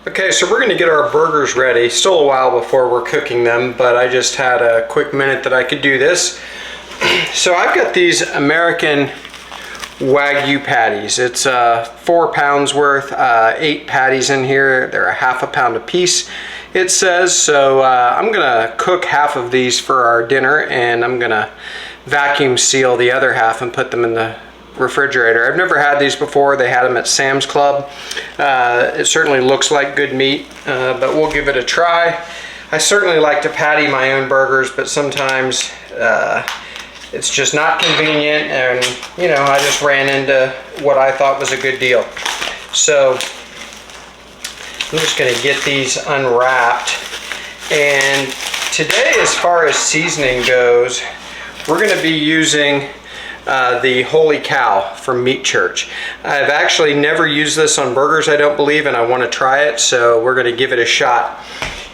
Okay, so we're going to get our burgers ready. Still a while before we're cooking them, but I just had a quick minute that I could do this. So I've got these American Wagyu patties. It's 4 pounds worth, 8 patties in here. They're a ½ pound a piece, it says. So I'm gonna cook half of these for our dinner, and I'm gonna vacuum seal the other half and put them in the refrigerator. I've never had these before. They had them at Sam's Club. It certainly looks like good meat, but we'll give it a try. I certainly like to patty my own burgers, but sometimes it's just not convenient, and you know, I just ran into what I thought was a good deal. So I'm just going to get these unwrapped, and today, as far as seasoning goes, we're going to be using the Holy Cow from Meat Church. I've actually never used this on burgers, I don't believe, and I want to try it, so we're going to give it a shot.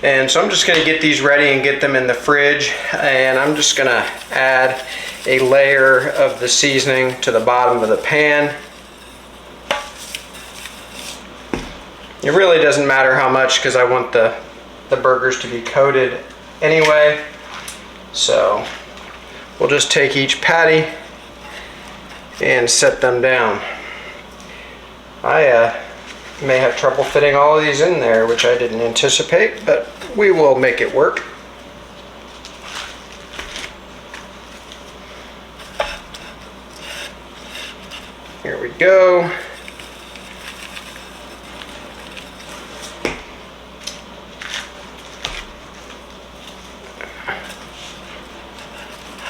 And so I'm just going to get these ready and get them in the fridge, and I'm just going to add a layer of the seasoning to the bottom of the pan. It really doesn't matter how much, because I want the burgers to be coated anyway. So we'll just take each patty and set them down. I may have trouble fitting all of these in there, which I didn't anticipate, but we will make it work. Here we go.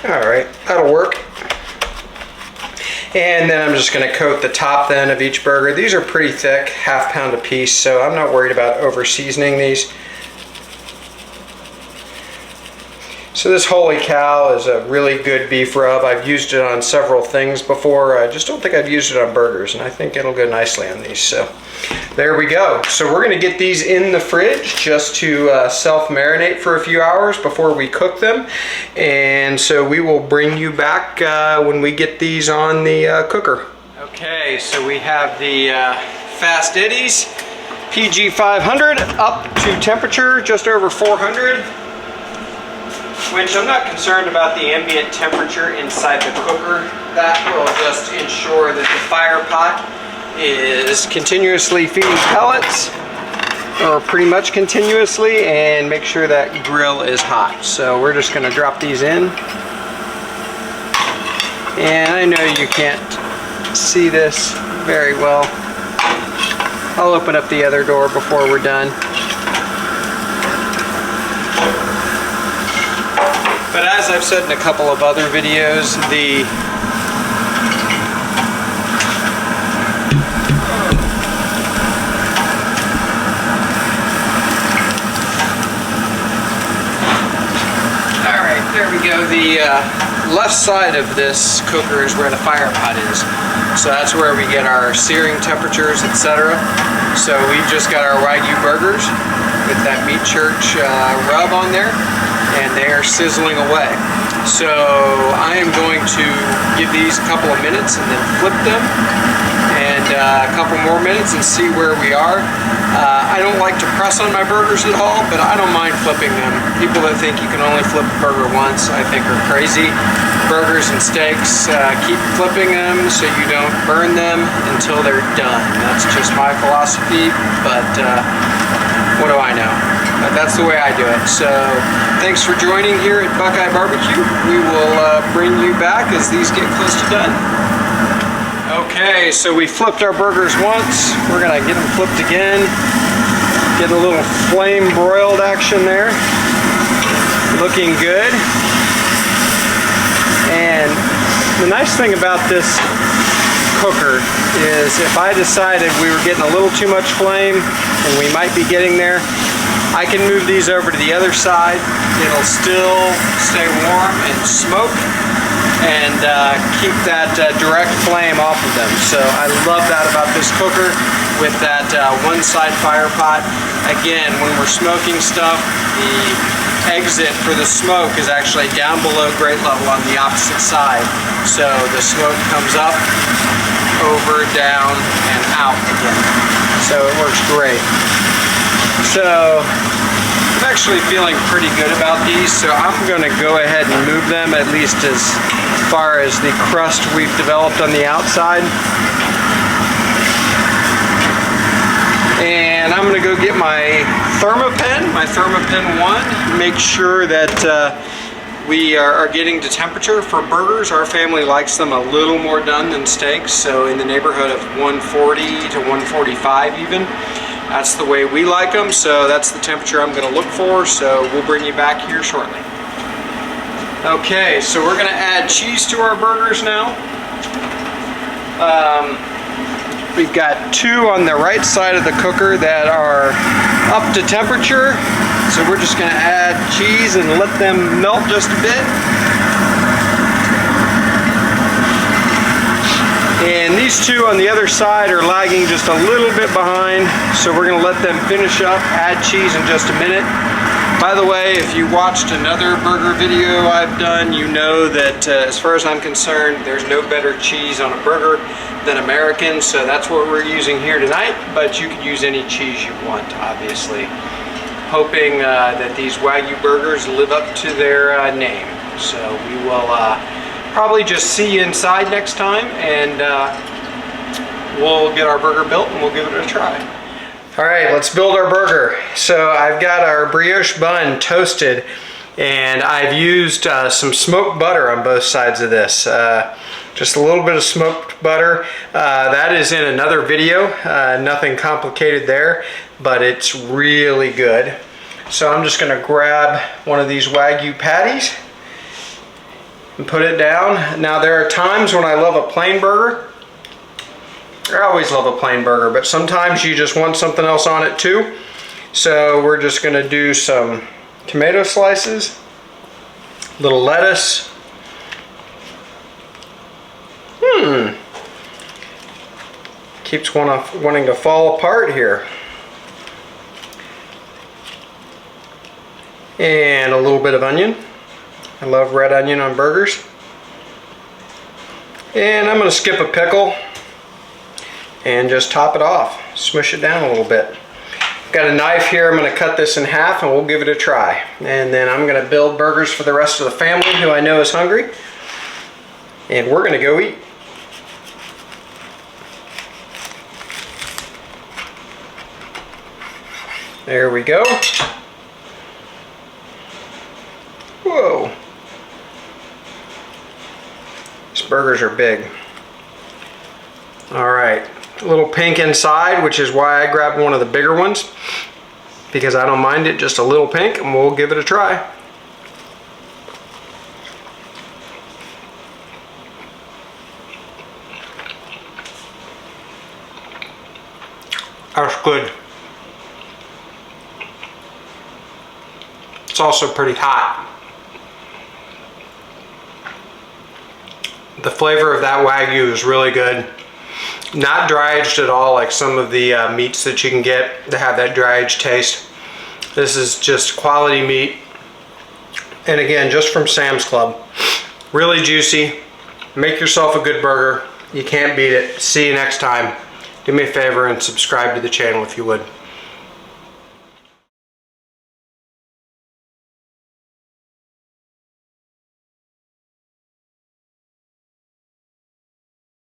All right, that'll work. And then I'm just going to coat the top then of each burger. These are pretty thick, ½ pound a piece, so I'm not worried about over seasoning these. So this Holy Cow is a really good beef rub. I've used it on several things before. I just don't think I've used it on burgers, and I think it'll go nicely on these. So there we go. So we're going to get these in the fridge just to self-marinate for a few hours before we cook them. And so we will bring you back when we get these on the cooker. Okay, so we have the Fast Eddies PG500 up to temperature just over 400. Which I'm not concerned about the ambient temperature inside the cooker. That will just ensure that the fire pot is continuously feeding pellets, or pretty much continuously, and make sure that grill is hot. So we're just going to drop these in. And I know you can't see this very well. I'll open up the other door before we're done. But as I've said in a couple of other videos, Alright, there we go. The left side of this cooker is where the fire pot is. So that's where we get our searing temperatures, etc. So we've just got our Wagyu burgers with that Meat Church rub on there, and they are sizzling away. So I am going to give these a couple of minutes and then flip them, and a couple more minutes and see where we are. I don't like to press on my burgers at all, but I don't mind flipping them. People that think you can only flip a burger once, I think are crazy. Burgers and steaks, keep flipping them so you don't burn them until they're done. That's just my philosophy, but what do I know? That's the way I do it. So thanks for joining here at Buckeye Barbecue. We will bring you back as these get close to done. Okay, so we flipped our burgers once. We're gonna get them flipped again. Get a little flame broiled action there. Looking good. And the nice thing about this cooker is if I decided we were getting a little too much flame and we might be getting there, I can move these over to the other side. It'll still stay warm and smoke, and keep that direct flame off of them. So I love that about this cooker with that one side fire pot. Again, when we're smoking stuff, the exit for the smoke is actually down below grate level on the opposite side. So the smoke comes up, over, down, and out again. So it works great. So I'm actually feeling pretty good about these, so I'm going to go ahead and move them at least as far as the crust we've developed on the outside. And I'm going to go get my Thermapen 1, make sure that we are getting to temperature for burgers. Our family likes them a little more done than steaks, so in the neighborhood of 140 to 145 even. That's the way we like them, so that's the temperature I'm going to look for, so we'll bring you back here shortly. Okay, so we're going to add cheese to our burgers now. We've got 2 on the right side of the cooker that are up to temperature. So we're just going to add cheese and let them melt just a bit. And these 2 on the other side are lagging just a little bit behind. So we're going to let them finish up, add cheese in just a minute. By the way, if you watched another burger video I've done, you know that as far as I'm concerned, there's no better cheese on a burger than American, so that's what we're using here tonight, but you could use any cheese you want, obviously. Hoping that these Wagyu burgers live up to their name. So we will probably just see you inside next time, and we'll get our burger built and we'll give it a try. Alright, let's build our burger. So I've got our brioche bun toasted, and I've used some smoked butter on both sides of this. Just a little bit of smoked butter. That is in another video. Nothing complicated there, but it's really good. So I'm just going to grab one of these Wagyu patties and put it down. Now there are times when I love a plain burger. I always love a plain burger, but sometimes you just want something else on it too. So we're just going to do some tomato slices, a little lettuce. Keeps wanting to fall apart here. And a little bit of onion. I love red onion on burgers. And I'm going to skip a pickle and just top it off. Smush it down a little bit. Got a knife here. I'm going to cut this in half and we'll give it a try. And then I'm going to build burgers for the rest of the family who I know is hungry. And we're going to go eat. There we go. Whoa. These burgers are big. Alright, a little pink inside, which is why I grabbed one of the bigger ones, because I don't mind it just a little pink, and we'll give it a try. That's good. It's also pretty hot. The flavor of that Wagyu is really good. Not dry aged at all like some of the meats that you can get that have that dry aged taste. This is just quality meat. And again, just from Sam's Club. Really juicy. Make yourself a good burger. You can't beat it. See you next time. Do me a favor and subscribe to the channel if you would.